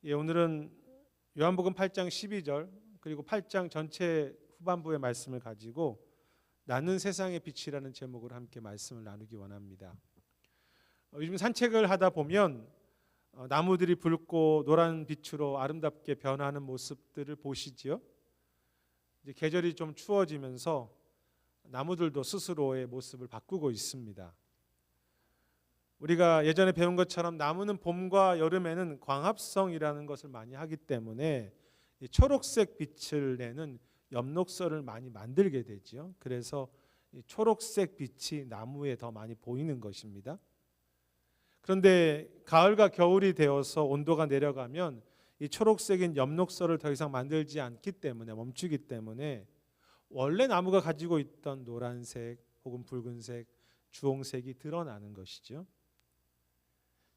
오늘은 요한복음 8장 12절 그리고 8장 전체 후반부의 말씀을 가지고 나는 세상의 빛이라는 제목으로 함께 말씀을 나누기 원합니다. 요즘 산책을 하다 보면 나무들이 붉고 노란 빛으로 아름답게 변하는 모습들을 보시지요. 이제 계절이 좀 추워지면서 나무들도 스스로의 모습을 바꾸고 있습니다. 우리가 예전에 배운 것처럼 나무는 봄과 여름에는 광합성이라는 것을 많이 하기 때문에 초록색 빛을 내는 엽록소를 많이 만들게 되죠. 그래서 초록색 빛이 나무에 더 많이 보이는 것입니다. 그런데 가을과 겨울이 되어서 온도가 내려가면 이 초록색인 엽록소를 더 이상 만들지 않기 때문에 멈추기 때문에 원래 나무가 가지고 있던 노란색 혹은 붉은색, 주홍색이 드러나는 것이죠.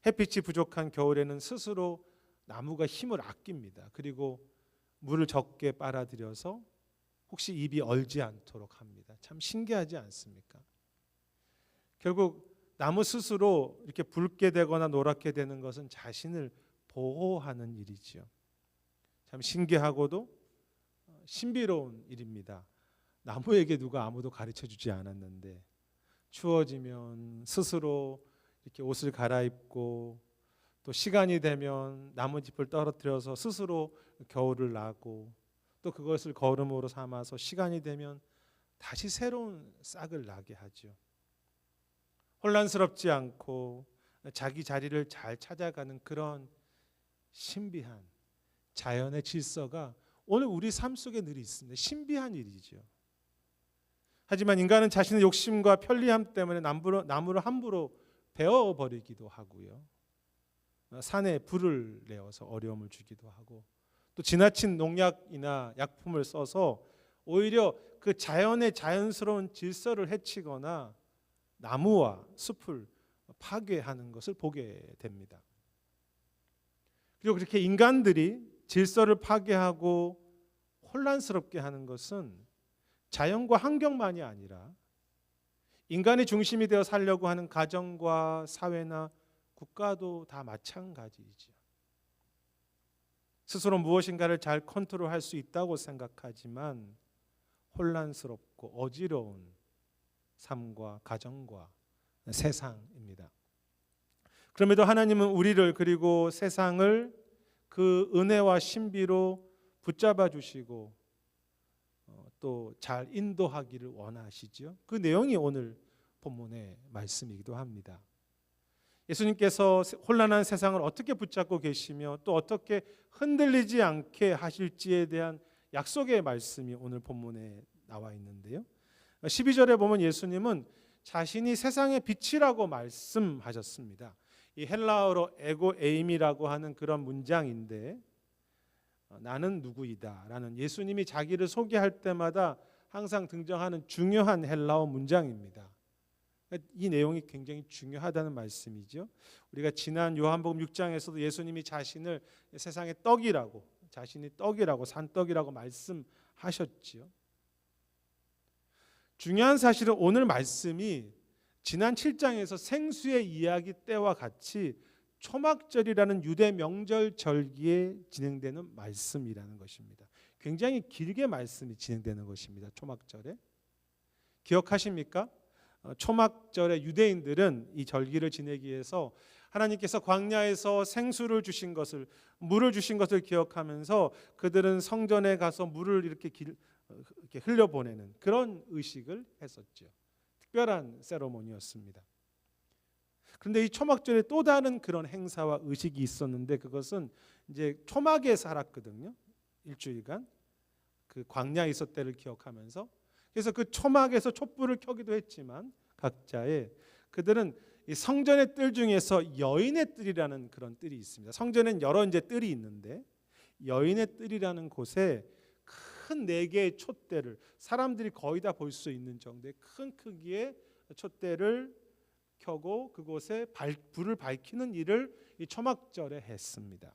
햇빛이 부족한 겨울에는 스스로 나무가 힘을 아낍니다. 그리고 물을 적게 빨아들여서 혹시 잎이 얼지 않도록 합니다. 참 신기하지 않습니까? 결국 나무 스스로 이렇게 붉게 되거나 노랗게 되는 것은 자신을 보호하는 일이지요. 참 신기하고도 신비로운 일입니다. 나무에게 누가 아무도 가르쳐 주지 않았는데 추워지면 스스로 이렇게 옷을 갈아입고 또 시간이 되면 나뭇잎을 떨어뜨려서 스스로 겨울을 나고 또 그것을 거름으로 삼아서 시간이 되면 다시 새로운 싹을 나게 하죠. 혼란스럽지 않고 자기 자리를 잘 찾아가는 그런 신비한 자연의 질서가 오늘 우리 삶 속에 늘 있습니다. 신비한 일이죠. 하지만 인간은 자신의 욕심과 편리함 때문에 나무를 함부로 베어버리기도 하고요. 산에 불을 내어서 어려움을 주기도 하고 또 지나친 농약이나 약품을 써서 오히려 그 자연의 자연스러운 질서를 해치거나 나무와 숲을 파괴하는 것을 보게 됩니다. 그리고 그렇게 인간들이 질서를 파괴하고 혼란스럽게 하는 것은 자연과 환경만이 아니라 인간이 중심이 되어 살려고 하는 가정과 사회나 국가도 다 마찬가지이죠. 스스로 무엇인가를 잘 컨트롤할 수 있다고 생각하지만 혼란스럽고 어지러운 삶과 가정과 세상입니다. 그럼에도 하나님은 우리를 그리고 세상을 그 은혜와 신비로 붙잡아 주시고 또 잘 인도하기를 원하시죠. 그 내용이 오늘 본문의 말씀이기도 합니다. 예수님께서 혼란한 세상을 어떻게 붙잡고 계시며 또 어떻게 흔들리지 않게 하실지에 대한 약속의 말씀이 오늘 본문에 나와 있는데요. 12절에 보면 예수님은 자신이 세상의 빛이라고 말씀하셨습니다. 이 헬라어로 에고 에임이라고 하는 그런 문장인데 나는 누구이다 라는 예수님이 자기를 소개할 때마다 항상 등장하는 중요한 헬라어 문장입니다. 이 내용이 굉장히 중요하다는 말씀이죠. 우리가 지난 요한복음 6장에서도 예수님이 자신을 세상의 떡이라고, 자신이 떡이라고, 산떡이라고 말씀하셨지요. 중요한 사실은 오늘 말씀이 지난 7장에서 생수의 이야기 때와 같이 초막절이라는 유대 명절 절기에 진행되는 말씀이라는 것입니다. 굉장히 길게 말씀이 진행되는 것입니다. 초막절에. 기억하십니까? 초막절에 유대인들은 이 절기를 지내기 위해서 하나님께서 광야에서 생수를 주신 것을, 물을 주신 것을 기억하면서 그들은 성전에 가서 물을 이렇게 흘려보내는 그런 의식을 했었죠. 특별한 세레모니였습니다. 그런데 이 초막절에 또 다른 그런 행사와 의식이 있었는데 그것은 이제 초막에 살았거든요. 일주일간 그 광야에 있었을 때를 기억하면서 그래서 그 초막에서 촛불을 켜기도 했지만 각자의 그들은 이 성전의 뜰 중에서 여인의 뜰이라는 그런 뜰이 있습니다. 성전에는 여러 이제 뜰이 있는데 여인의 뜰이라는 곳에 큰 4개의 촛대를 사람들이 거의 다 볼 수 있는 정도의 큰 크기의 촛대를 켜고 그곳에 불을 밝히는 일을 이 초막절에 했습니다.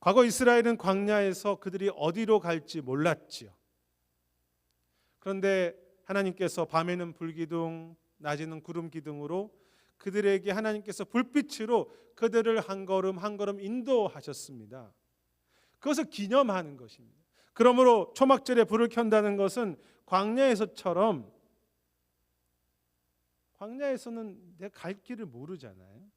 과거 이스라엘은 광야에서 그들이 어디로 갈지 몰랐지요. 그런데 하나님께서 밤에는 불기둥, 낮에는 구름 기둥으로 그들에게 하나님께서 불빛으로 그들을 한 걸음 한 걸음 인도하셨습니다. 그것을 기념하는 것입니다. 그러므로 초막절에 불을 켠다는 것은 광야에서처럼, 광야에서는 내 갈 길을 모르잖아요.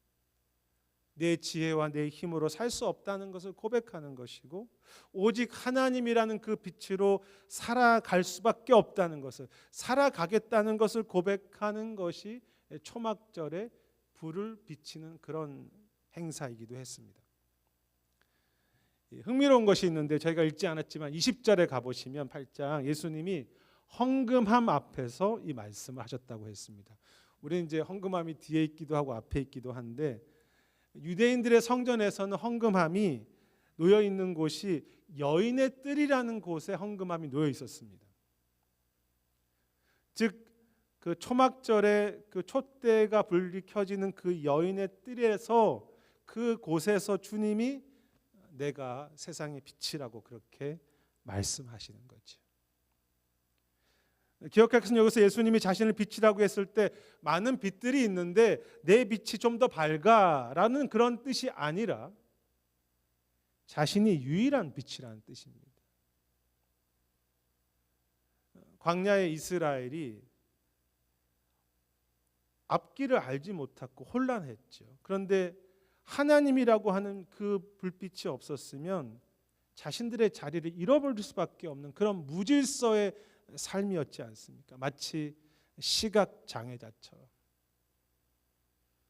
내 지혜와 내 힘으로 살 수 없다는 것을 고백하는 것이고, 오직 하나님이라는 그 빛으로 살아갈 수밖에 없다는 것을, 살아가겠다는 것을 고백하는 것이 초막절에 불을 비치는 그런 행사이기도 했습니다. 흥미로운 것이 있는데 저희가 읽지 않았지만 20절에 가보시면 8장 예수님이 헌금함 앞에서 이 말씀을 하셨다고 했습니다. 우리는 이제 헌금함이 뒤에 있기도 하고 앞에 있기도 한데, 유대인들의 성전에서는 헌금함이 놓여 있는 곳이 여인의 뜰이라는 곳에 헌금함이 놓여 있었습니다. 즉 그 초막절에 그 촛대가 불이 켜지는 그 여인의 뜰에서, 그 곳에서 주님이 내가 세상의 빛이라고 그렇게 말씀하시는 거죠. 기억하겠습니다. 여기서 예수님이 자신을 빛이라고 했을 때 많은 빛들이 있는데 내 빛이 좀 더 밝아라는 그런 뜻이 아니라 자신이 유일한 빛이라는 뜻입니다. 광야의 이스라엘이 앞길을 알지 못하고 혼란했죠. 그런데 하나님이라고 하는 그 불빛이 없었으면 자신들의 자리를 잃어버릴 수밖에 없는 그런 무질서의 삶이었지 않습니까? 마치 시각 장애자처럼.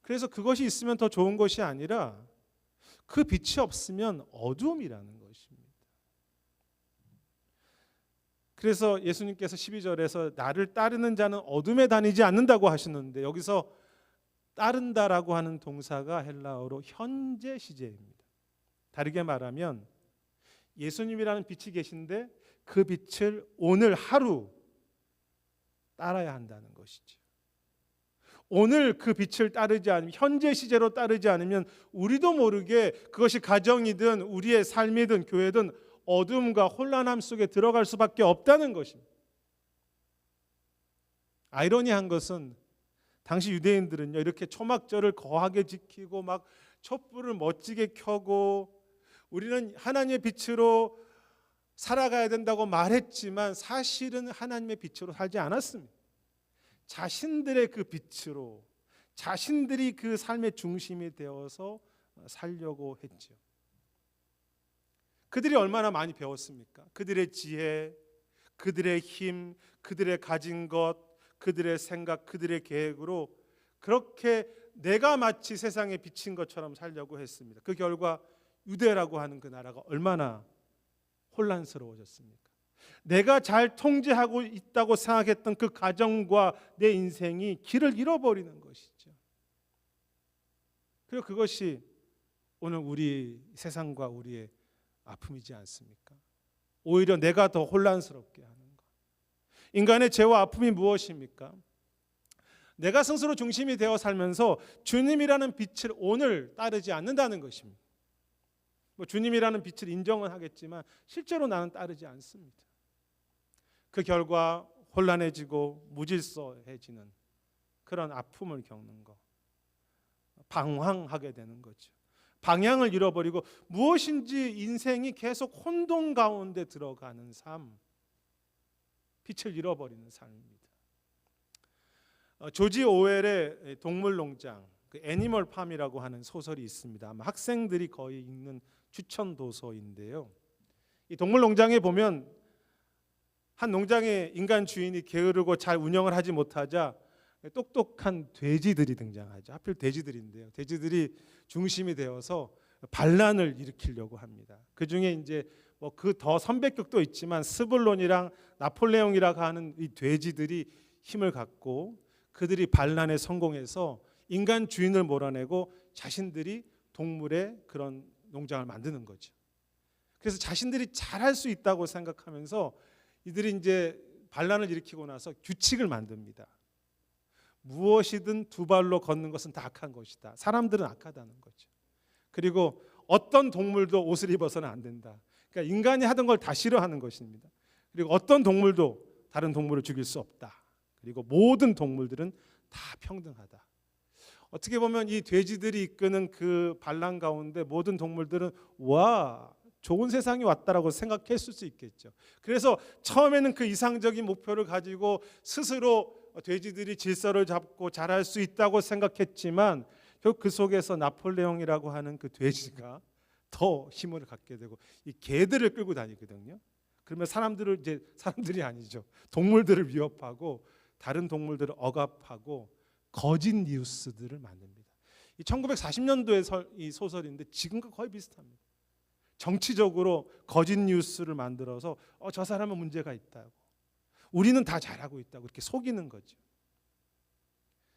그래서 그것이 있으면 더 좋은 것이 아니라 그 빛이 없으면 어두움이라는 것입니다. 그래서 예수님께서 12절에서 나를 따르는 자는 어둠에 다니지 않는다고 하시는데, 여기서 따른다라고 하는 동사가 헬라어로 현재 시제입니다. 다르게 말하면 예수님이라는 빛이 계신데 그 빛을 오늘 하루 따라야 한다는 것이죠. 오늘 그 빛을 따르지 않으면, 현재 시제로 따르지 않으면 우리도 모르게 그것이 가정이든 우리의 삶이든 교회든 어둠과 혼란함 속에 들어갈 수밖에 없다는 것입니다. 아이러니한 것은 당시 유대인들은요, 이렇게 초막절을 거하게 지키고 막 촛불을 멋지게 켜고 우리는 하나님의 빛으로 살아가야 된다고 말했지만 사실은 하나님의 빛으로 살지 않았습니다. 자신들의 그 빛으로, 자신들이 그 삶의 중심이 되어서 살려고 했죠. 그들이 얼마나 많이 배웠습니까? 그들의 지혜, 그들의 힘, 그들의 가진 것, 그들의 생각, 그들의 계획으로 그렇게 내가 마치 세상에 비친 것처럼 살려고 했습니다. 그 결과 유대라고 하는 그 나라가 얼마나 혼란스러워졌습니까? 내가 잘 통제하고 있다고 생각했던 그 가정과 내 인생이 길을 잃어버리는 것이죠. 그리고 그것이 오늘 우리 세상과 우리의 아픔이지 않습니까? 오히려 내가 더 혼란스럽게 하는 것. 인간의 죄와 아픔이 무엇입니까? 내가 스스로 중심이 되어 살면서 주님이라는 빛을 오늘 따르지 않는다는 것입니다. 주님이라는 빛을 인정은 하겠지만 실제로 나는 따르지 않습니다. 그 결과 혼란해지고 무질서해지는 그런 아픔을 겪는 것, 방황하게 되는 거죠. 방향을 잃어버리고 무엇인지 인생이 계속 혼돈 가운데 들어가는 삶, 빛을 잃어버리는 삶입니다. 조지 오웰의 동물농장, 그 애니멀 팜이라고 하는 소설이 있습니다. 아마 학생들이 거의 읽는 추천 도서인데요. 이 동물농장에 보면 한 농장의 인간 주인이 게으르고 잘 운영을 하지 못하자 똑똑한 돼지들이 등장하죠. 하필 돼지들인데요. 돼지들이 중심이 되어서 반란을 일으키려고 합니다. 그 중에 이제 뭐 그 더 선배격도 있지만 스불론이랑 나폴레옹이라고 하는 이 돼지들이 힘을 갖고 그들이 반란에 성공해서 인간 주인을 몰아내고 자신들이 동물의 그런 농장을 만드는 거죠. 그래서 자신들이 잘할 수 있다고 생각하면서 이들이 이제 반란을 일으키고 나서 규칙을 만듭니다. 무엇이든 두 발로 걷는 것은 다 악한 것이다. 사람들은 악하다는 거죠. 그리고 어떤 동물도 옷을 입어서는 안 된다. 그러니까 인간이 하던 걸 다 싫어하는 것입니다. 그리고 어떤 동물도 다른 동물을 죽일 수 없다. 그리고 모든 동물들은 다 평등하다. 어떻게 보면 이 돼지들이 이끄는 그 반란 가운데 모든 동물들은 와, 좋은 세상이 왔다라고 생각했을 수 있겠죠. 그래서 처음에는 그 이상적인 목표를 가지고 스스로 돼지들이 질서를 잡고 잘할 수 있다고 생각했지만 결국 그 속에서 나폴레옹이라고 하는 그 돼지가 더 힘을 갖게 되고 이 개들을 끌고 다니거든요. 그러면 사람들이 아니죠. 동물들을 위협하고 다른 동물들을 억압하고 거짓 뉴스들을 만듭니다. 이 1940년도의 이 소설인데 지금과 거의 비슷합니다. 정치적으로 거짓 뉴스를 만들어서 저 사람은 문제가 있다고, 우리는 다 잘하고 있다고 이렇게 속이는 거죠.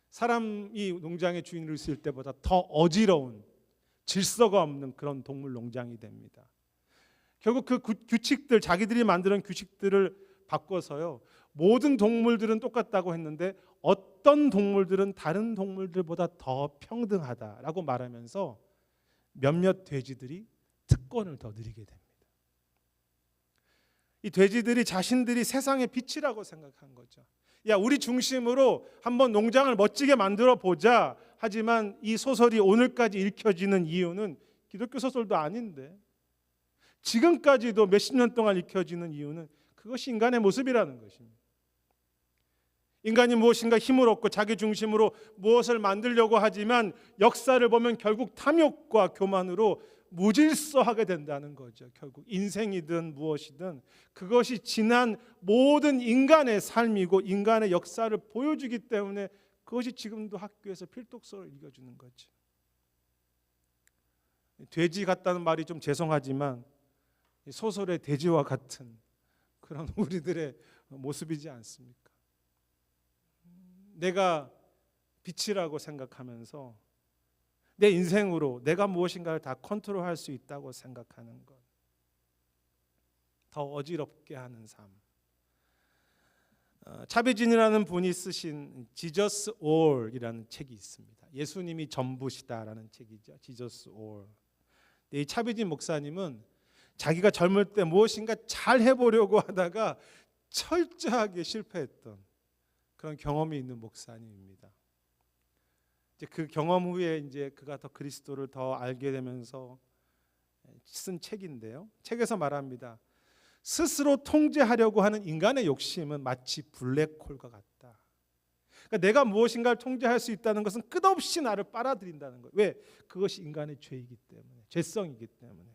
사람이 농장의 주인을 쓸 때보다 더 어지러운 질서가 없는 그런 동물 농장이 됩니다. 결국 그 규칙들, 자기들이 만드는 규칙들을 바꿔서요, 모든 동물들은 똑같다고 했는데 어떤 동물들은 다른 동물들보다 더 평등하다라고 말하면서 몇몇 돼지들이 특권을 더 누리게 됩니다. 이 돼지들이 자신들이 세상의 빛이라고 생각한 거죠. 야, 우리 중심으로 한번 농장을 멋지게 만들어 보자. 하지만 이 소설이 오늘까지 읽혀지는 이유는 기독교 소설도 아닌데 지금까지도 몇십 년 동안 읽혀지는 이유는 그것이 인간의 모습이라는 것입니다. 인간이 무엇인가 힘을 얻고 자기 중심으로 무엇을 만들려고 하지만 역사를 보면 결국 탐욕과 교만으로 무질서하게 된다는 거죠. 결국 인생이든 무엇이든 그것이 지난 모든 인간의 삶이고 인간의 역사를 보여주기 때문에 그것이 지금도 학교에서 필독서를 읽어주는 거죠. 돼지 같다는 말이 좀 죄송하지만 소설의 돼지와 같은 그런 우리들의 모습이지 않습니까? 내가 빛이라고 생각하면서 내 인생으로 내가 무엇인가를 다 컨트롤할 수 있다고 생각하는 것, 더 어지럽게 하는 삶. 차비진이라는 분이 쓰신 지저스 올이라는 책이 있습니다. 예수님이 전부시다라는 책이죠. 지저스 올. 이 차비진 목사님은 자기가 젊을 때 무엇인가 잘 해보려고 하다가 철저하게 실패했던 그런 경험이 있는 목사님입니다. 이제 그 경험 후에 이제 그가 더 그리스도를 더 알게 되면서 쓴 책인데요. 책에서 말합니다. 스스로 통제하려고 하는 인간의 욕심은 마치 블랙홀과 같다. 그러니까 내가 무엇인가를 통제할 수 있다는 것은 끝없이 나를 빨아들인다는 거예요. 왜? 그것이 인간의 죄이기 때문에, 죄성이기 때문에.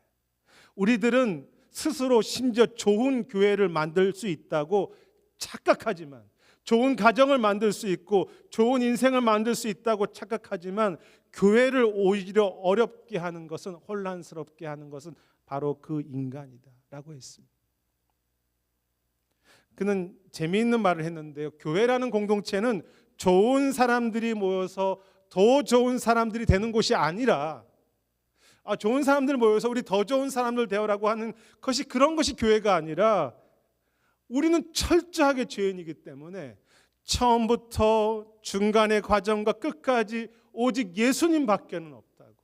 우리들은 스스로 심지어 좋은 교회를 만들 수 있다고 착각하지만, 좋은 가정을 만들 수 있고 좋은 인생을 만들 수 있다고 착각하지만 교회를 오히려 어렵게 하는 것은, 혼란스럽게 하는 것은 바로 그 인간이다라고 했습니다. 그는 재미있는 말을 했는데요. 교회라는 공동체는 좋은 사람들이 모여서 더 좋은 사람들이 되는 곳이 아니라, 좋은 사람들 모여서 우리 더 좋은 사람들 되어라고 하는 것이, 그런 것이 교회가 아니라 우리는 철저하게 죄인이기 때문에 처음부터 중간의 과정과 끝까지 오직 예수님밖에는 없다고,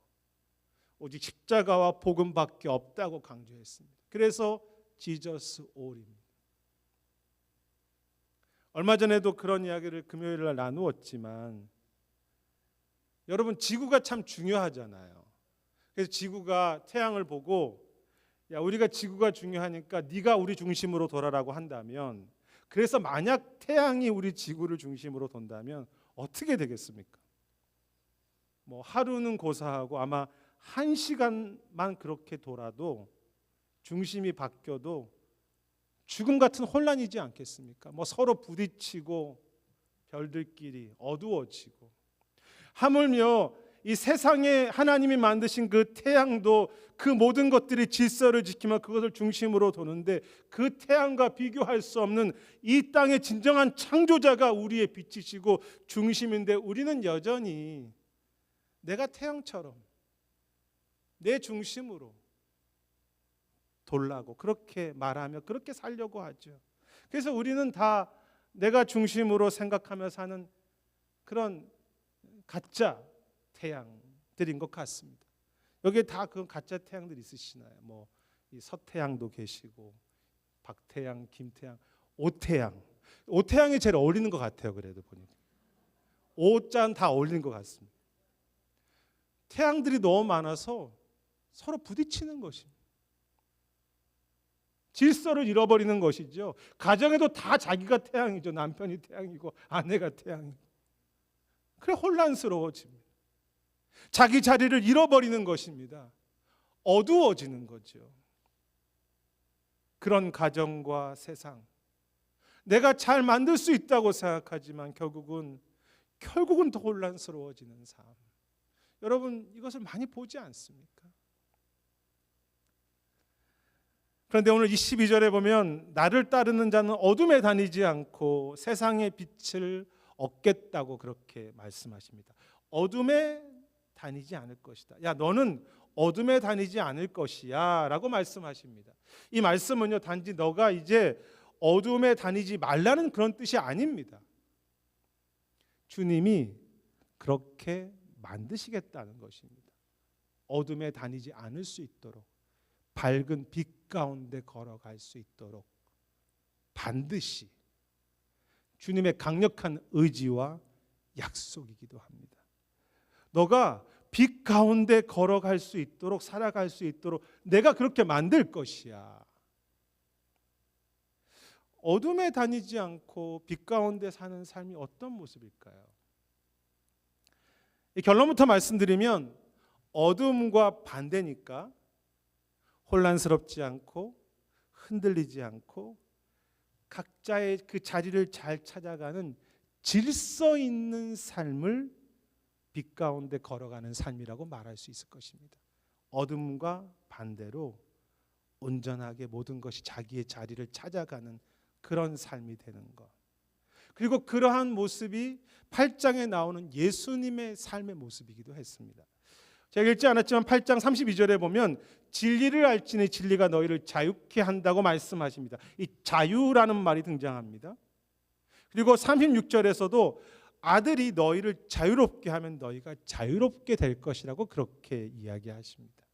오직 십자가와 복음밖에 없다고 강조했습니다. 그래서 지저스 올입니다. 얼마 전에도 그런 이야기를 금요일 날 나누었지만, 여러분, 지구가 참 중요하잖아요. 그래서 지구가 태양을 보고, 야, 우리가 지구가 중요하니까 네가 우리 중심으로 돌아라고 한다면, 그래서 만약 태양이 우리 지구를 중심으로 돈다면 어떻게 되겠습니까? 하루는 고사하고 아마 1시간만 그렇게 돌아도 중심이 바뀌어도 죽음 같은 혼란이지 않겠습니까? 서로 부딪히고 별들끼리 어두워지고, 하물며 이 세상에 하나님이 만드신 그 태양도 그 모든 것들이 질서를 지키며 그것을 중심으로 도는데, 그 태양과 비교할 수 없는 이 땅의 진정한 창조자가 우리의 빛이시고 중심인데, 우리는 여전히 내가 태양처럼 내 중심으로 돌라고 그렇게 말하며 그렇게 살려고 하죠. 그래서 우리는 다 내가 중심으로 생각하며 사는 그런 가짜 태양들인 것 같습니다. 여기에 다 그 가짜 태양들 있으시나요? 이 서태양도 계시고 박태양, 김태양, 오태양. 오태양이 제일 어울리는 것 같아요. 그래도 보니까 오자는 다 어울리는 것 같습니다. 태양들이 너무 많아서 서로 부딪히는 것입니다. 질서를 잃어버리는 것이죠. 가정에도 다 자기가 태양이죠. 남편이 태양이고 아내가 태양이고. 그래 혼란스러워집니다. 자기 자리를 잃어버리는 것입니다. 어두워지는 거죠. 그런 가정과 세상, 내가 잘 만들 수 있다고 생각하지만 결국은 더 혼란스러워지는 삶. 여러분 이것을 많이 보지 않습니까? 그런데 오늘 22절에 보면 나를 따르는 자는 어둠에 다니지 않고 세상의 빛을 얻겠다고 그렇게 말씀하십니다. 어둠에 다니지 않을 것이다. 야, 너는 어둠에 다니지 않을 것이야 라고 말씀하십니다. 이 말씀은요, 단지 너가 이제 어둠에 다니지 말라는 그런 뜻이 아닙니다. 주님이 그렇게 만드시겠다는 것입니다. 어둠에 다니지 않을 수 있도록, 밝은 빛 가운데 걸어갈 수 있도록 반드시 주님의 강력한 의지와 약속이기도 합니다. 너가 빛 가운데 걸어갈 수 있도록, 살아갈 수 있도록 내가 그렇게 만들 것이야. 어둠에 다니지 않고 빛 가운데 사는 삶이 어떤 모습일까요? 이 결론부터 말씀드리면 어둠과 반대니까 혼란스럽지 않고 흔들리지 않고 각자의 그 자리를 잘 찾아가는 질서 있는 삶을 빛 가운데 걸어가는 삶이라고 말할 수 있을 것입니다. 어둠과 반대로 온전하게 모든 것이 자기의 자리를 찾아가는 그런 삶이 되는 것. 그리고 그러한 모습이 8장에 나오는 예수님의 삶의 모습이기도 했습니다. 제가 읽지 않았지만 8장 32절에 보면 진리를 알지니 진리가 너희를 자유케 한다고 말씀하십니다. 이 자유라는 말이 등장합니다. 그리고 36절에서도 아들이 너희를 자유롭게 하면 너희가 자유롭게 될 것이라고 그렇게 이야기하십니다.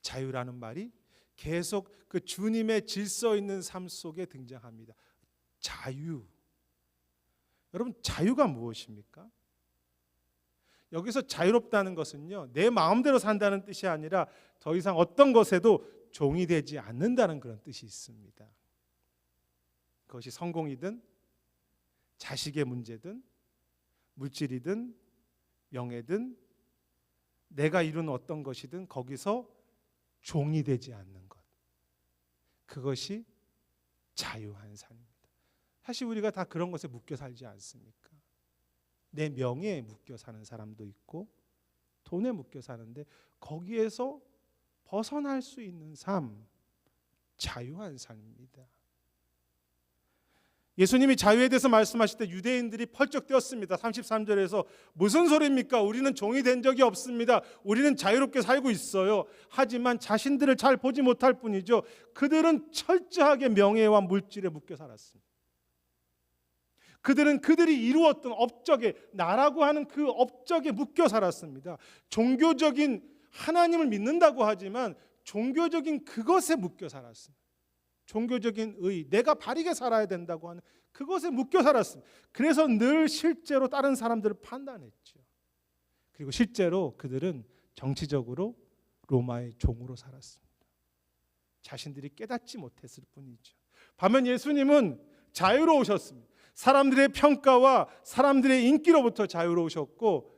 자유라는 말이 계속 그 주님의 질서 있는 삶 속에 등장합니다. 자유. 여러분 자유가 무엇입니까? 여기서 자유롭다는 것은요, 내 마음대로 산다는 뜻이 아니라 더 이상 어떤 것에도 종이 되지 않는다는 그런 뜻이 있습니다. 그것이 성공이든 자식의 문제든 물질이든 명예든 내가 이룬 어떤 것이든 거기서 종이 되지 않는 것. 그것이 자유한 삶입니다. 사실 우리가 다 그런 것에 묶여 살지 않습니까? 내 명예에 묶여 사는 사람도 있고 돈에 묶여 사는데 거기에서 벗어날 수 있는 삶, 자유한 삶입니다. 예수님이 자유에 대해서 말씀하실 때 유대인들이 펄쩍 뛰었습니다. 33절에서 무슨 소리입니까? 우리는 종이 된 적이 없습니다. 우리는 자유롭게 살고 있어요. 하지만 자신들을 잘 보지 못할 뿐이죠. 그들은 철저하게 명예와 물질에 묶여 살았습니다. 그들은 그들이 이루었던 업적에, 나라고 하는 그 업적에 묶여 살았습니다. 종교적인 하나님을 믿는다고 하지만 종교적인 그것에 묶여 살았습니다. 종교적인 의, 내가 바르게 살아야 된다고 하는 그것에 묶여 살았습니다. 그래서 늘 실제로 다른 사람들을 판단했죠. 그리고 실제로 그들은 정치적으로 로마의 종으로 살았습니다. 자신들이 깨닫지 못했을 뿐이죠. 반면 예수님은 자유로우셨습니다. 사람들의 평가와 사람들의 인기로부터 자유로우셨고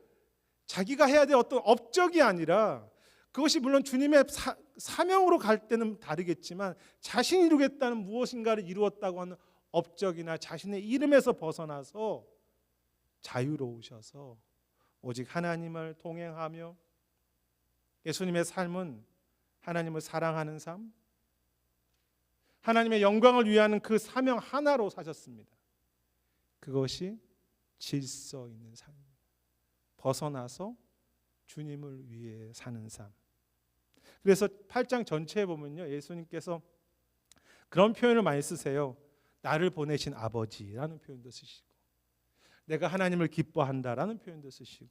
자기가 해야 될 어떤 업적이 아니라 그것이 물론 주님의 사명으로 갈 때는 다르겠지만 자신이 이루겠다는 무엇인가를 이루었다고 하는 업적이나 자신의 이름에서 벗어나서 자유로우셔서 오직 하나님을 동행하며 예수님의 삶은 하나님을 사랑하는 삶, 하나님의 영광을 위하는 그 사명 하나로 사셨습니다. 그것이 질서 있는 삶입니다. 벗어나서 주님을 위해 사는 삶. 그래서 8장 전체에 보면요, 예수님께서 그런 표현을 많이 쓰세요. 나를 보내신 아버지라는 표현도 쓰시고, 내가 하나님을 기뻐한다라는 표현도 쓰시고,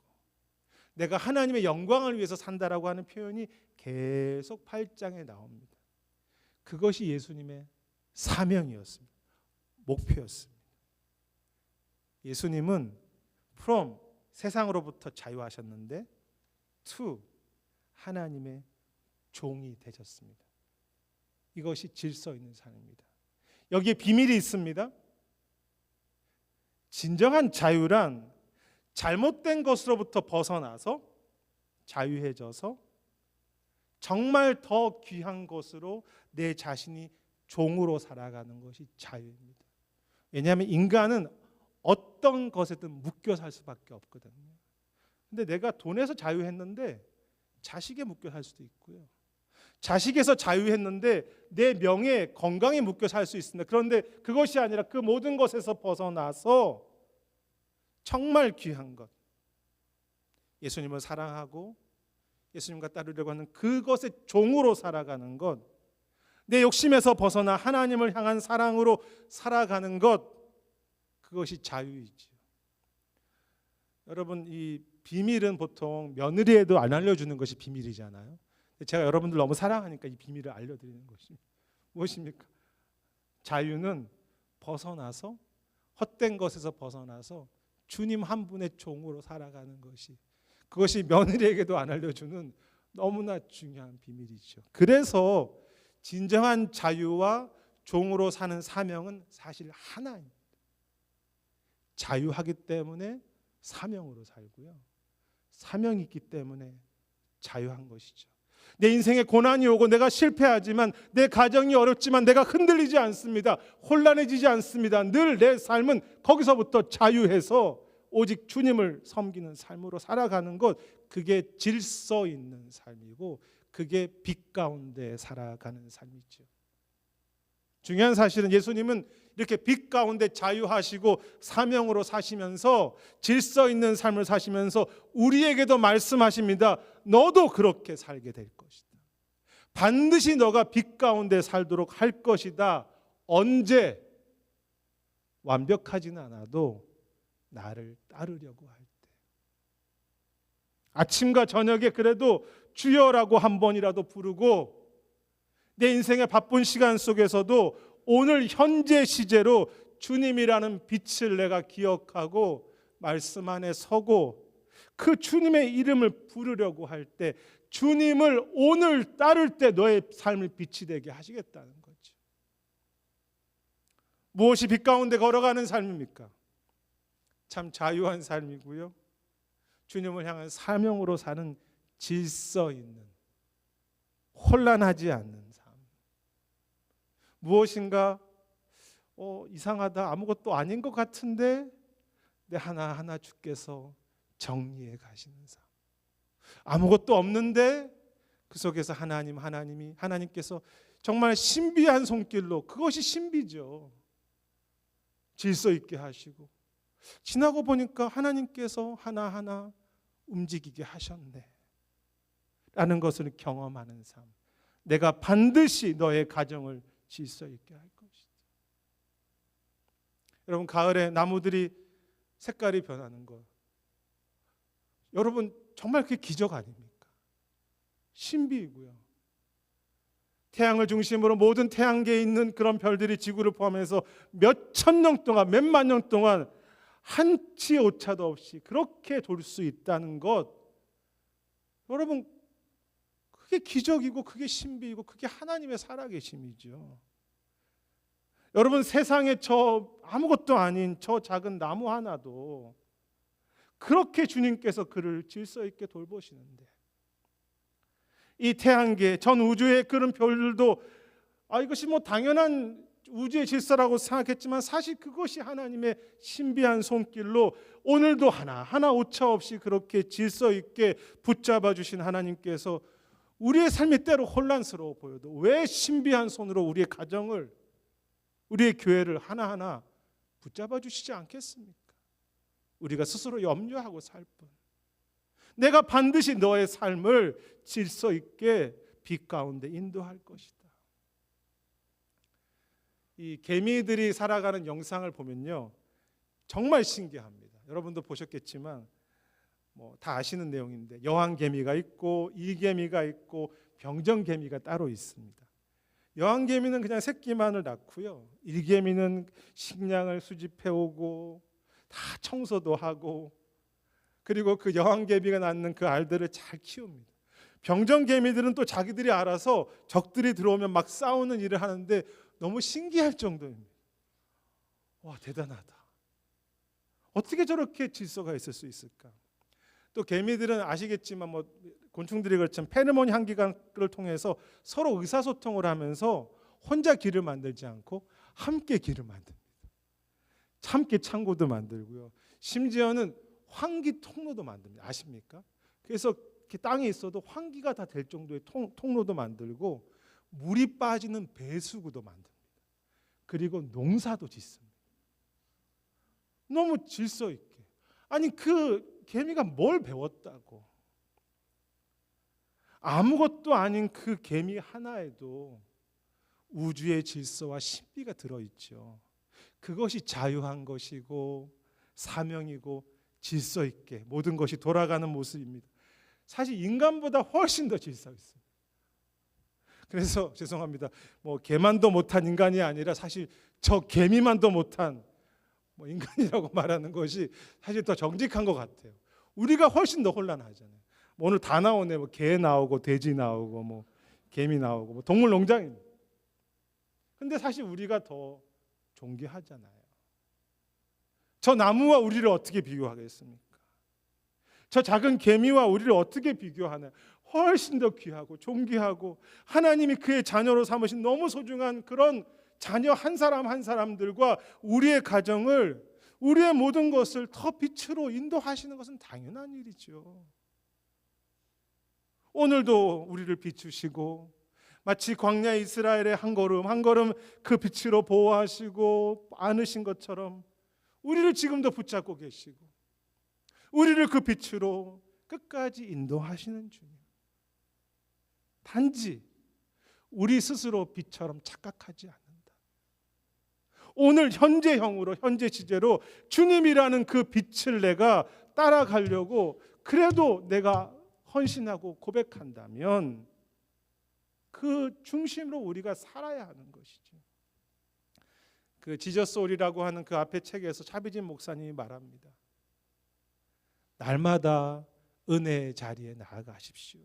내가 하나님의 영광을 위해서 산다라고 하는 표현이 계속 8장에 나옵니다. 그것이 예수님의 사명이었습니다. 목표였습니다. 예수님은 from 세상으로부터 자유하셨는데 to 하나님의 종이 되셨습니다. 이것이 질서 있는 삶입니다. 여기에 비밀이 있습니다. 진정한 자유란 잘못된 것으로부터 벗어나서 자유해져서 정말 더 귀한 것으로 내 자신이 종으로 살아가는 것이 자유입니다. 왜냐하면 인간은 어떤 것에든 묶여 살 수밖에 없거든요. 근데 내가 돈에서 자유했는데 자식에 묶여 살 수도 있고요. 자식에서 자유했는데 내 명예, 건강에 묶여 살 수 있습니다. 그런데 그것이 아니라 그 모든 것에서 벗어나서 정말 귀한 것, 예수님을 사랑하고 예수님과 따르려고 하는 그것의 종으로 살아가는 것, 내 욕심에서 벗어나 하나님을 향한 사랑으로 살아가는 것, 그것이 자유이지요. 여러분, 이 비밀은 보통 며느리에도 안 알려주는 것이 비밀이잖아요. 제가 여러분들 너무 사랑하니까 이 비밀을 알려드리는 것입니다. 무엇입니까? 자유는 벗어나서 헛된 것에서 벗어나서 주님 한 분의 종으로 살아가는 것이, 그것이 며느리에게도 안 알려주는 너무나 중요한 비밀이죠. 그래서 진정한 자유와 종으로 사는 사명은 사실 하나입니다. 자유하기 때문에 사명으로 살고요, 사명이 있기 때문에 자유한 것이죠. 내 인생에 고난이 오고 내가 실패하지만, 내 가정이 어렵지만 내가 흔들리지 않습니다. 혼란해지지 않습니다. 늘 내 삶은 거기서부터 자유해서 오직 주님을 섬기는 삶으로 살아가는 것, 그게 질서 있는 삶이고 그게 빛 가운데 살아가는 삶이죠. 중요한 사실은 예수님은 이렇게 빛 가운데 자유하시고 사명으로 사시면서 질서 있는 삶을 사시면서 우리에게도 말씀하십니다. 너도 그렇게 살게 될 것이다. 반드시 너가 빛 가운데 살도록 할 것이다. 언제? 완벽하지는 않아도 나를 따르려고 할 때. 아침과 저녁에 그래도 주여라고 한 번이라도 부르고, 내 인생의 바쁜 시간 속에서도 오늘 현재 시제로 주님이라는 빛을 내가 기억하고 말씀 안에 서고 그 주님의 이름을 부르려고 할 때, 주님을 오늘 따를 때 너의 삶을 빛이 되게 하시겠다는 거죠. 무엇이 빛 가운데 걸어가는 삶입니까? 참 자유한 삶이고요, 주님을 향한 사명으로 사는 질서 있는, 혼란하지 않는 삶. 무엇인가 이상하다, 아무것도 아닌 것 같은데 내 하나하나 주께서 정리해 가시는 삶. 아무것도 없는데 그 속에서 하나님께서 정말 신비한 손길로, 그것이 신비죠, 질서 있게 하시고, 지나고 보니까 하나님께서 하나하나 움직이게 하셨네 라는 것을 경험하는 삶. 내가 반드시 너의 가정을 질서 있게 할 것이다. 여러분, 가을에 나무들이 색깔이 변하는 것, 여러분 정말 그게 기적 아닙니까? 신비이고요. 태양을 중심으로 모든 태양계에 있는 그런 별들이 지구를 포함해서 몇 천 년 동안, 몇 만 년 동안 한치의 오차도 없이 그렇게 돌 수 있다는 것, 여러분 그게 기적이고 그게 신비이고 그게 하나님의 살아계심이죠. 여러분, 세상에 저 아무것도 아닌 저 작은 나무 하나도 그렇게 주님께서 그를 질서 있게 돌보시는데, 이 태양계, 전 우주의 그런 별들도 이것이 뭐 당연한 우주의 질서라고 생각했지만 사실 그것이 하나님의 신비한 손길로 오늘도 하나하나 오차 없이 그렇게 질서 있게 붙잡아 주신 하나님께서 우리의 삶이 때로 혼란스러워 보여도 왜 신비한 손으로 우리의 가정을, 우리의 교회를 하나하나 붙잡아 주시지 않겠습니까? 우리가 스스로 염려하고 살 뿐. 내가 반드시 너의 삶을 질서 있게 빛 가운데 인도할 것이다. 이 개미들이 살아가는 영상을 보면요, 정말 신기합니다. 여러분도 보셨겠지만 다 아시는 내용인데, 여왕개미가 있고 일개미가 있고 병정개미가 따로 있습니다. 여왕개미는 그냥 새끼만을 낳고요, 일개미는 식량을 수집해 오고 다 청소도 하고 그리고 그 여왕개미가 낳는 그 알들을 잘 키웁니다. 병정개미들은 또 자기들이 알아서 적들이 들어오면 막 싸우는 일을 하는데 너무 신기할 정도입니다. 와, 대단하다. 어떻게 저렇게 질서가 있을 수 있을까? 또 개미들은 아시겠지만 곤충들이 그렇지만 페로몬 향기를 통해서 서로 의사소통을 하면서 혼자 길을 만들지 않고 함께 길을 만듭니다. 함께 창고도 만들고요. 심지어는 환기 통로도 만듭니다. 아십니까? 그래서 땅에 있어도 환기가 다 될 정도의 통로도 만들고 물이 빠지는 배수구도 만듭니다. 그리고 농사도 짓습니다. 너무 질서 있게. 아니 그 개미가 뭘 배웠다고. 아무것도 아닌 그 개미 하나에도 우주의 질서와 신비가 들어있죠. 그것이 자유한 것이고 사명이고 질서 있게 모든 것이 돌아가는 모습입니다. 사실 인간보다 훨씬 더 질서 있습니다. 그래서 죄송합니다. 개만도 못한 인간이 아니라 사실 저 개미만도 못한 인간이라고 말하는 것이 사실 더 정직한 것 같아요. 우리가 훨씬 더 혼란하잖아요. 오늘 다 나오네. 개 나오고 돼지 나오고 개미 나오고 동물 농장입니다. 근데 사실 우리가 더 존귀하잖아요. 저 나무와 우리를 어떻게 비교하겠습니까? 저 작은 개미와 우리를 어떻게 비교하나요? 훨씬 더 귀하고 존귀하고 하나님이 그의 자녀로 삼으신 너무 소중한 그런 자녀 한 사람 한 사람들과 우리의 가정을, 우리의 모든 것을 더 빛으로 인도하시는 것은 당연한 일이죠. 오늘도 우리를 비추시고 마치 광야 이스라엘의 한 걸음 한 걸음 그 빛으로 보호하시고 안으신 것처럼 우리를 지금도 붙잡고 계시고 우리를 그 빛으로 끝까지 인도하시는 주님. 단지 우리 스스로 빛처럼 착각하지 않는다. 오늘 현재형으로 현재 시제로 주님이라는 그 빛을 내가 따라가려고 그래도 내가 헌신하고 고백한다면 그 중심으로 우리가 살아야 하는 것이죠. 그 지저스 올이라고 하는 그 앞에 책에서 차비진 목사님이 말합니다. 날마다 은혜의 자리에 나아가십시오.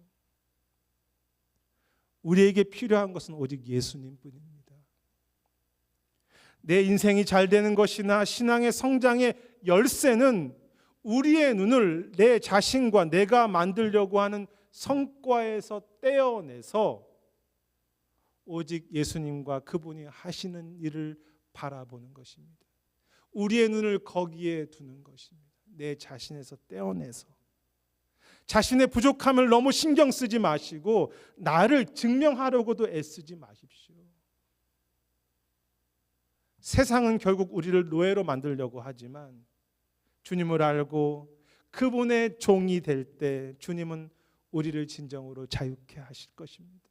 우리에게 필요한 것은 오직 예수님뿐입니다. 내 인생이 잘 되는 것이나 신앙의 성장의 열쇠는 우리의 눈을 내 자신과 내가 만들려고 하는 성과에서 떼어내서 오직 예수님과 그분이 하시는 일을 바라보는 것입니다. 우리의 눈을 거기에 두는 것입니다. 내 자신에서 떼어내서 자신의 부족함을 너무 신경 쓰지 마시고 나를 증명하려고도 애쓰지 마십시오. 세상은 결국 우리를 노예로 만들려고 하지만 주님을 알고 그분의 종이 될 때 주님은 우리를 진정으로 자유케 하실 것입니다.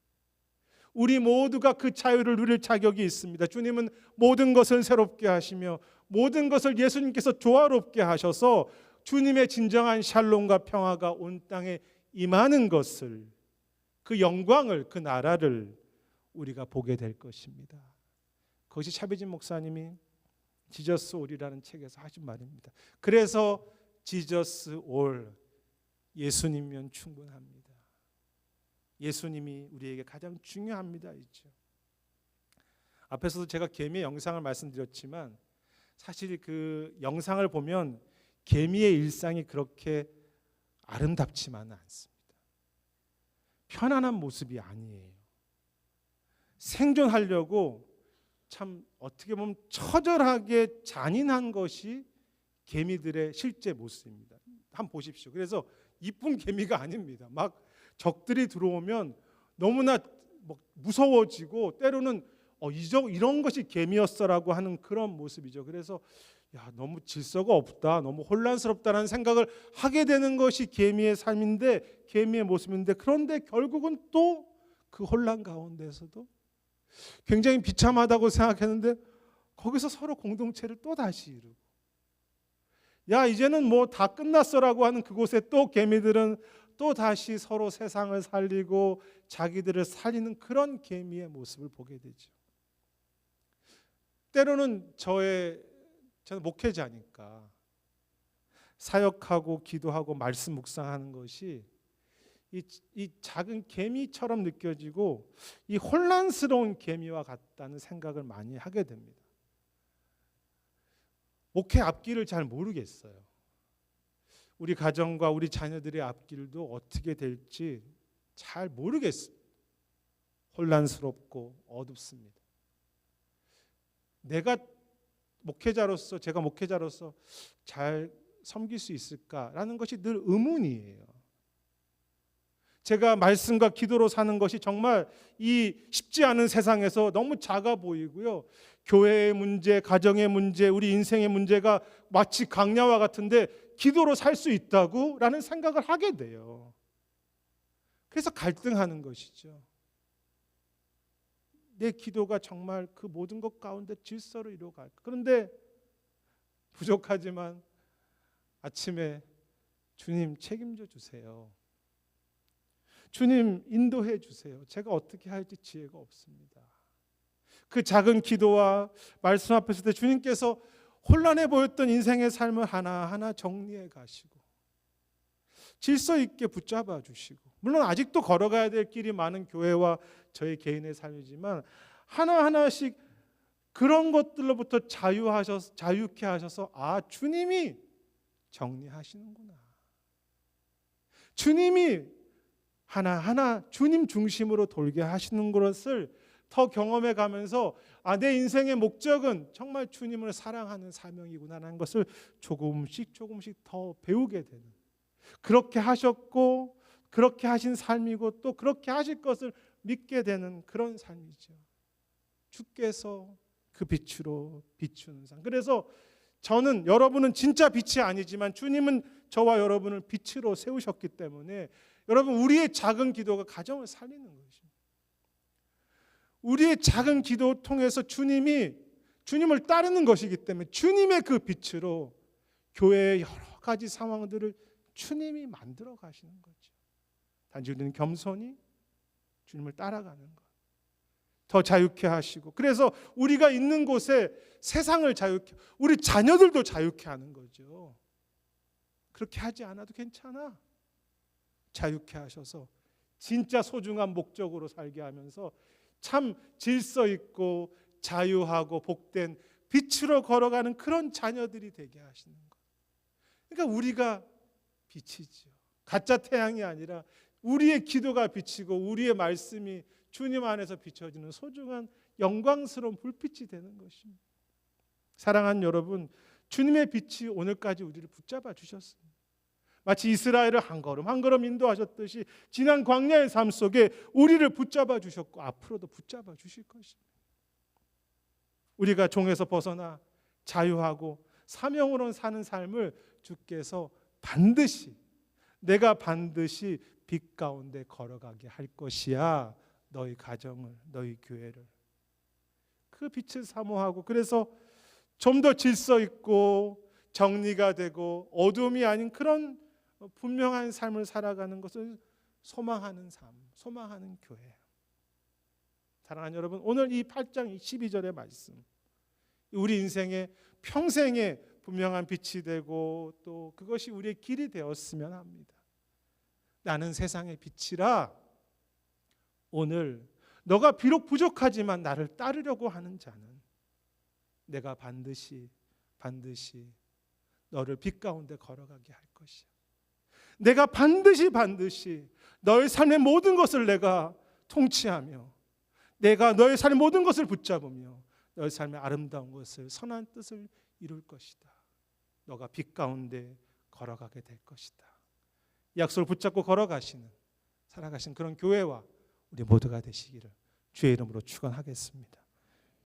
우리 모두가 그 자유를 누릴 자격이 있습니다. 주님은 모든 것을 새롭게 하시며 모든 것을 예수님께서 조화롭게 하셔서 주님의 진정한 샬롬과 평화가 온 땅에 임하는 것을, 그 영광을, 그 나라를 우리가 보게 될 것입니다. 그것이 차비진 목사님이 지저스 올이라는 책에서 하신 말입니다. 그래서 지저스 올, 예수님이면 충분합니다. 예수님이 우리에게 가장 중요합니다. 있죠. 앞에서도 제가 개미의 영상을 말씀드렸지만 사실 그 영상을 보면 개미의 일상이 그렇게 아름답지만은 않습니다. 편안한 모습이 아니에요. 생존하려고 참 어떻게 보면 처절하게 잔인한 것이 개미들의 실제 모습입니다. 한번 보십시오. 그래서 이쁜 개미가 아닙니다. 막 적들이 들어오면 너무나 무서워지고 때로는 이런 것이 개미였어라고 하는 그런 모습이죠. 그래서 너무 질서가 없다, 너무 혼란스럽다라는 생각을 하게 되는 것이 개미의 삶인데, 개미의 모습인데, 그런데 결국은 또 그 혼란 가운데서도 굉장히 비참하다고 생각했는데 거기서 서로 공동체를 또 다시 이루고, 이제는 뭐 다 끝났어라고 하는 그곳에 또 개미들은 또 다시 서로 세상을 살리고 자기들을 살리는 그런 개미의 모습을 보게 되죠. 때로는 저는 목회자니까 사역하고 기도하고 말씀 묵상하는 것이 이 작은 개미처럼 느껴지고 이 혼란스러운 개미와 같다는 생각을 많이 하게 됩니다. 목회 앞길을 잘 모르겠어요. 우리 가정과 우리 자녀들의 앞길도 어떻게 될지 잘 모르겠어요. 혼란스럽고 어둡습니다. 제가 목회자로서 잘 섬길 수 있을까라는 것이 늘 의문이에요. 제가 말씀과 기도로 사는 것이 정말 이 쉽지 않은 세상에서 너무 작아 보이고요. 교회의 문제, 가정의 문제, 우리 인생의 문제가 마치 강야와 같은데 기도로 살 수 있다고? 라는 생각을 하게 돼요. 그래서 갈등하는 것이죠. 내 기도가 정말 그 모든 것 가운데 질서를 이루어갈까? 그런데 부족하지만 아침에 주님 책임져 주세요. 주님 인도해 주세요. 제가 어떻게 할지 지혜가 없습니다. 그 작은 기도와 말씀 앞에 설 때 주님께서 혼란해 보였던 인생의 삶을 하나하나 정리해 가시고 질서 있게 붙잡아 주시고, 물론 아직도 걸어가야 될 길이 많은 교회와 저희 개인의 삶이지만 하나하나씩 그런 것들로부터 자유케 하셔서 주님이 정리하시는구나. 주님이 하나하나 주님 중심으로 돌게 하시는 것을 더 경험해 가면서 내 인생의 목적은 정말 주님을 사랑하는 사명이구나라는 것을 조금씩 더 배우게 되는, 그렇게 하셨고 그렇게 하신 삶이고 또 그렇게 하실 것을 믿게 되는 그런 삶이죠. 주께서 그 빛으로 비추는 삶. 그래서 저는, 여러분은 진짜 빛이 아니지만 주님은 저와 여러분을 빛으로 세우셨기 때문에 여러분, 우리의 작은 기도가 가정을 살리는 것입니다. 우리의 작은 기도 통해서 주님을 따르는 것이기 때문에 주님의 그 빛으로 교회의 여러 가지 상황들을 주님이 만들어 가시는 거죠. 단지 우리는 겸손히 주님을 따라가는 것, 더 자유케 하시고, 그래서 우리가 있는 곳에 세상을 자유케, 우리 자녀들도 자유케 하는 거죠. 그렇게 하지 않아도 괜찮아. 자유케 하셔서 진짜 소중한 목적으로 살게 하면서 참 질서 있고 자유하고 복된 빛으로 걸어가는 그런 자녀들이 되게 하시는 것. 그러니까 우리가 빛이죠. 가짜 태양이 아니라 우리의 기도가 비치고 우리의 말씀이 주님 안에서 비춰지는 소중한 영광스러운 불빛이 되는 것입니다. 사랑하는 여러분, 주님의 빛이 오늘까지 우리를 붙잡아 주셨습니다. 마치 이스라엘을 한 걸음 한 걸음 인도하셨듯이 지난 광야의 삶 속에 우리를 붙잡아 주셨고 앞으로도 붙잡아 주실 것입니다. 우리가 종에서 벗어나 자유하고 사명으로 사는 삶을 주께서 내가 반드시 빛 가운데 걸어가게 할 것이야. 너희 가정을, 너희 교회를. 그 빛을 사모하고, 그래서 좀 더 질서 있고 정리가 되고 어둠이 아닌 그런 분명한 삶을 살아가는 것을 소망하는 삶, 소망하는 교회. 사랑하는 여러분, 오늘 이 8장 12절의 말씀, 우리 인생의 평생의 분명한 빛이 되고 또 그것이 우리의 길이 되었으면 합니다. 나는 세상의 빛이라, 오늘 너가 비록 부족하지만 나를 따르려고 하는 자는 내가 반드시 너를 빛 가운데 걸어가게 할 것이야. 내가 반드시 너의 삶의 모든 것을 내가 통치하며 내가 너의 삶의 모든 것을 붙잡으며 너의 삶의 아름다운 것을, 선한 뜻을 이룰 것이다. 너가 빛 가운데 걸어가게 될 것이다. 약속을 붙잡고 걸어가시는, 살아가신 그런 교회와 우리 모두가 되시기를 주의 이름으로 축원하겠습니다.